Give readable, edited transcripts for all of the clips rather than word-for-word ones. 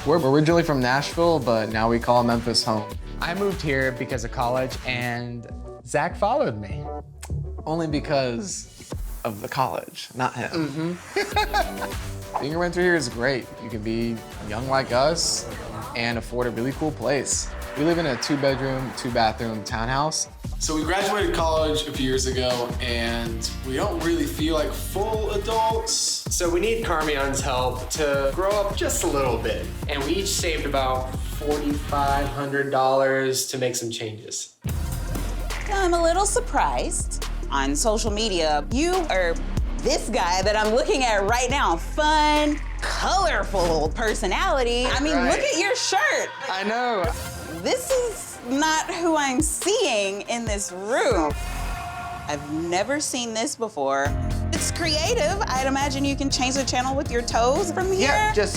We're originally from Nashville, but now we call Memphis home. I moved here because of college, and Zach followed me. Only because of the college, not him. Being a renter here is great. You can be young like us and afford a really cool place. We live in a 2-bedroom, 2-bathroom townhouse. So we graduated college a few years ago, and we don't really feel like full adults. So we need Carmion's help to grow up just a little bit. And we each saved about $4,500 to make some changes. I'm a little surprised. On social media, you are this guy that I'm looking at right now. Fun, colorful personality. I mean, look at your shirt. I know. This is not who I'm seeing in this room. I've never seen this before. It's creative. I'd imagine you can change the channel with your toes from here. Yeah, just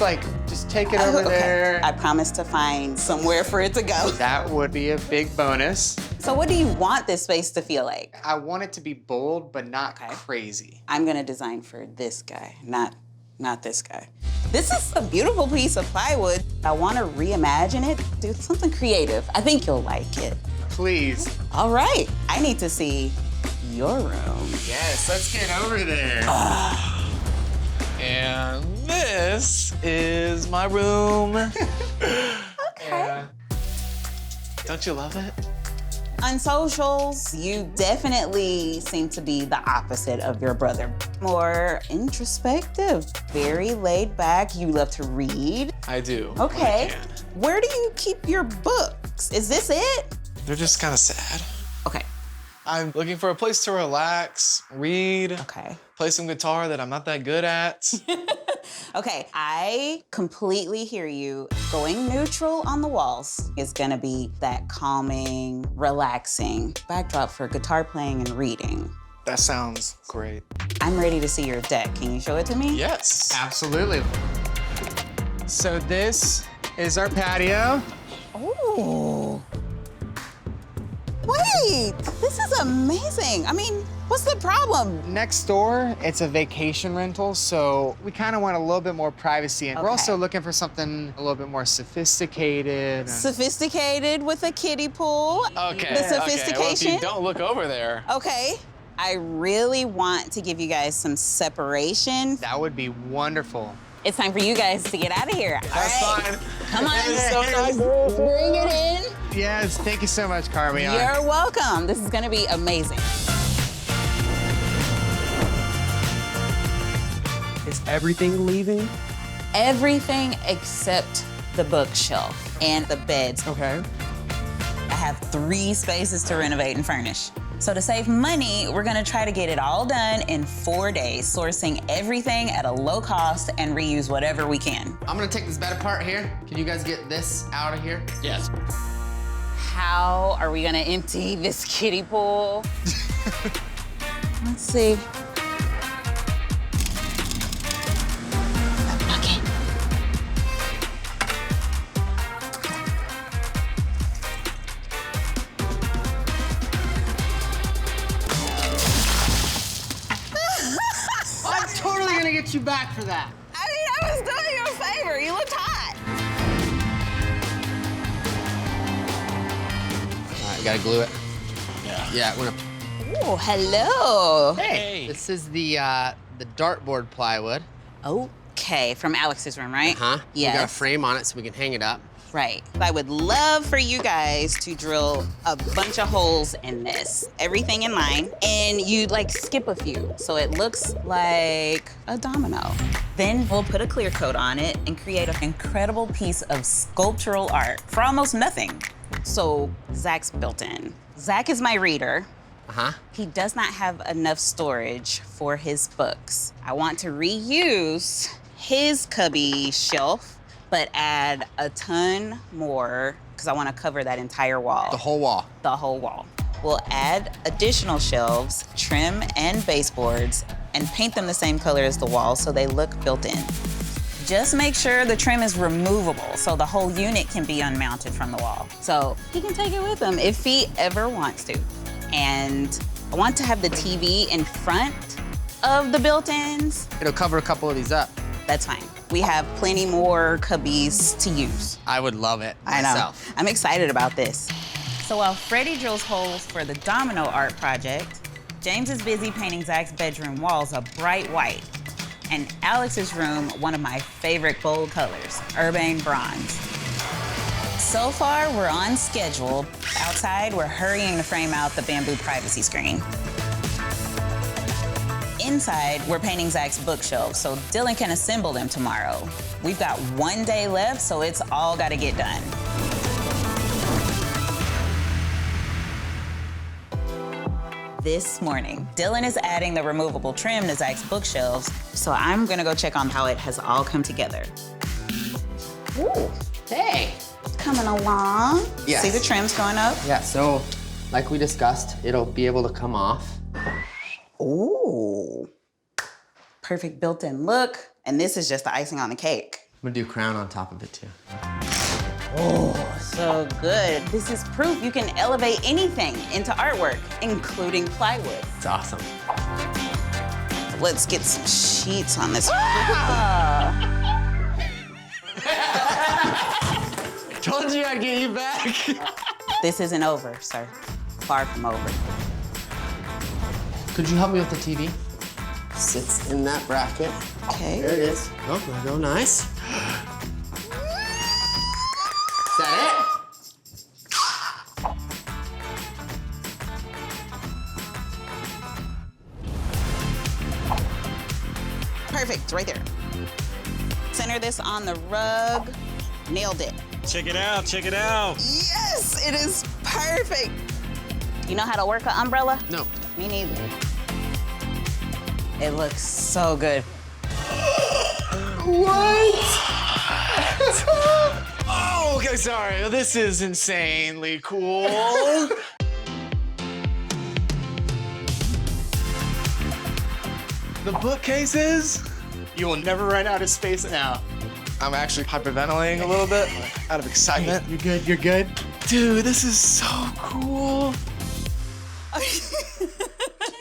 take it over there. I promise to find somewhere for it to go. That would be a big bonus. So what do you want this space to feel like? I want it to be bold, but not crazy. I'm gonna design for this guy, not this guy. This is a beautiful piece of plywood. I wanna reimagine it, do something creative. I think you'll like it. Please. All right, I need to see your room. Yes, let's get over there. And this is my room. Okay. Don't you love it? On socials, you definitely seem to be the opposite of your brother. More introspective, very laid back. You love to read. I do. Okay. I can. Where do you keep your books? Is this it? They're just kind of sad. Okay. I'm looking for a place to relax, read, Okay. play some guitar that I'm not that good at. Okay, I completely hear you. Going neutral on the walls is gonna be that calming, relaxing backdrop for guitar playing and reading. That sounds great. I'm ready to see your deck. Can you show it to me? Yes. Absolutely. So this is our patio. Oh. Wait, this is amazing. I mean, what's the problem? Next door, it's a vacation rental, so we kind of want a little bit more privacy. And we're also looking for something a little bit more sophisticated. Sophisticated with a kiddie pool. Okay. The Okay. Well, if sophistication. you don't look over there. Okay. I really want to give you guys some separation. That would be wonderful. It's time for you guys to get out of here. That's All right. fine. Come on. That is so nice. Bring it in. Yes, thank you so much, Carmion. You're welcome. This is gonna be amazing. Is everything leaving? Everything except the bookshelf and the beds. Okay. I have 3 spaces to renovate and furnish. So to save money, we're gonna try to get it all done in 4 days, sourcing everything at a low cost and reuse whatever we can. I'm gonna take this bed apart here. Can you guys get this out of here? Yes. How are we gonna empty this kiddie pool? Let's see. Okay. I'm totally gonna get you back for that. I mean, I was doing you a favor. You looked hot. All right, you gotta glue it. Yeah. Yeah, we're gonna. Oh, hello. Hey. This is the dartboard plywood. Okay, from Alex's room, right? Huh? Yes. We got a frame on it so we can hang it up. Right. I would love for you guys to drill a bunch of holes in this. Everything in line. And you skip a few. So it looks like a domino. Then we'll put a clear coat on it and create an incredible piece of sculptural art for almost nothing. So Zach's built in. Zach is my reader. Uh-huh. He does not have enough storage for his books. I want to reuse his cubby shelf, but add a ton more because I want to cover that entire wall. The whole wall. The whole wall. We'll add additional shelves, trim and baseboards, and paint them the same color as the wall so they look built in. Just make sure the trim is removable so the whole unit can be unmounted from the wall. So he can take it with him if he ever wants to. And I want to have the TV in front of the built-ins. It'll cover a couple of these up. That's fine. We have plenty more cubbies to use. I would love it I know. myself. I'm excited about this. So while Freddie drills holes for the domino art project, James is busy painting Zach's bedroom walls a bright white, and Alex's room one of my favorite bold colors, urbane bronze. So far, we're on schedule. Outside, we're hurrying to frame out the bamboo privacy screen. Inside, we're painting Zach's bookshelves so Dylan can assemble them tomorrow. We've got 1 day left, so it's all gotta get done. This morning, Dylan is adding the removable trim to Zach's bookshelves, so I'm gonna go check on how it has all come together. Ooh, hey. Coming along. Yes. See the trims going up? Yeah, so like we discussed, it'll be able to come off. Ooh. Perfect built-in look, and this is just the icing on the cake. I'm gonna do crown on top of it too. Oh, so good. This is proof you can elevate anything into artwork, including plywood. It's awesome. Let's get some sheets on this. Told you I'd get you back. This isn't over, sir. Far from over. Could you help me with the TV? Sits in that bracket. Okay. There it is. Oh, there we go, nice. Is that Perfect, right there. Center this on the rug. Nailed it. Check it out, check it out. Yes, it is perfect. You know how to work an umbrella? No. Me neither. It looks so good. Oh, okay, sorry. This is insanely cool. The bookcases? You will never run out of space now. I'm actually hyperventilating a little bit out of excitement. You're good, you're good. Dude, this is so cool.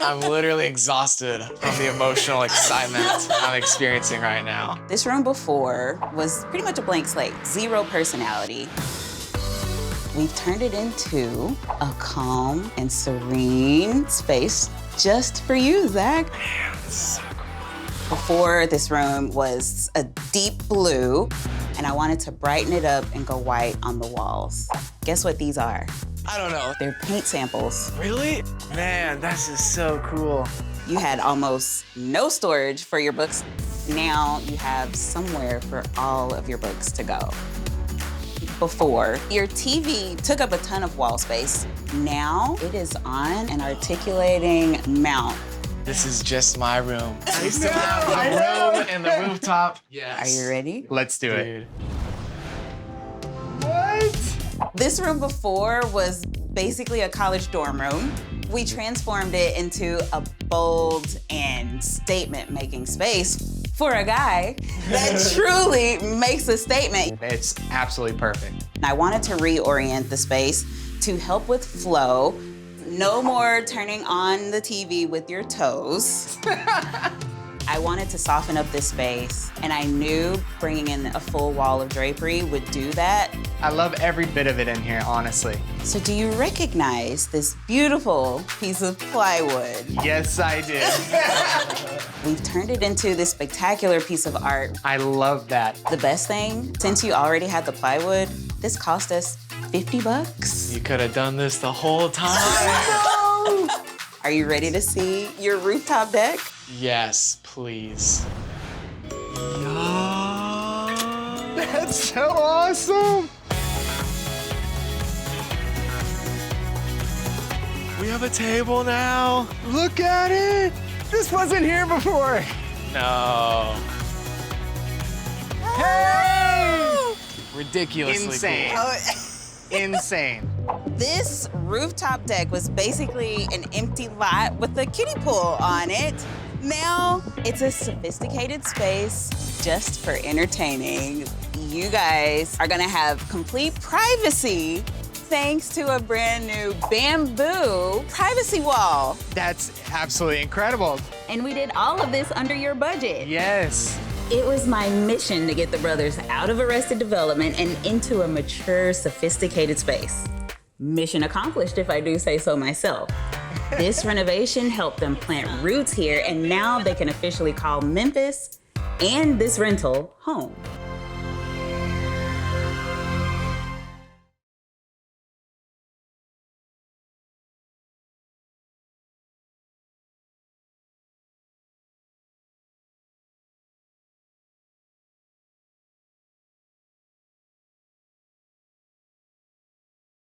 I'm literally exhausted from the emotional excitement I'm experiencing right now. This room before was pretty much a blank slate, zero personality. We've turned it into a calm and serene space just for you, Zach. Before, this room was a deep blue, and I wanted to brighten it up and go white on the walls. Guess what these are? I don't know. They're paint samples. Really? Man, this is so cool. You had almost no storage for your books. Now you have somewhere for all of your books to go. Before, your TV took up a ton of wall space. Now it is on an articulating mount. This is just my room. I still have the room and the rooftop. Yes. Are you ready? Let's do it. Dude. This room before was basically a college dorm room. We transformed it into a bold and statement-making space for a guy that truly makes a statement. It's absolutely perfect. I wanted to reorient the space to help with flow. No more turning on the TV with your toes. I wanted to soften up this space, and I knew bringing in a full wall of drapery would do that. I love every bit of it in here, honestly. So do you recognize this beautiful piece of plywood? Yes, I did. We've turned it into this spectacular piece of art. I love that. The best thing, since you already had the plywood, this cost us $50. You could have done this the whole time. Are you ready to see your rooftop deck? Yes, please. That's so awesome. We have a table now. Look at it. This wasn't here before. No. Hey! Ridiculously Insane. cool. Insane. This rooftop deck was basically an empty lot with a kiddie pool on it. Now it's a sophisticated space just for entertaining. You guys are gonna have complete privacy thanks to a brand new bamboo privacy wall. That's absolutely incredible. And we did all of this under your budget. Yes. It was my mission to get the brothers out of arrested development and into a mature, sophisticated space. Mission accomplished, if I do say so myself. This renovation helped them plant roots here, and now they can officially call Memphis and this rental home.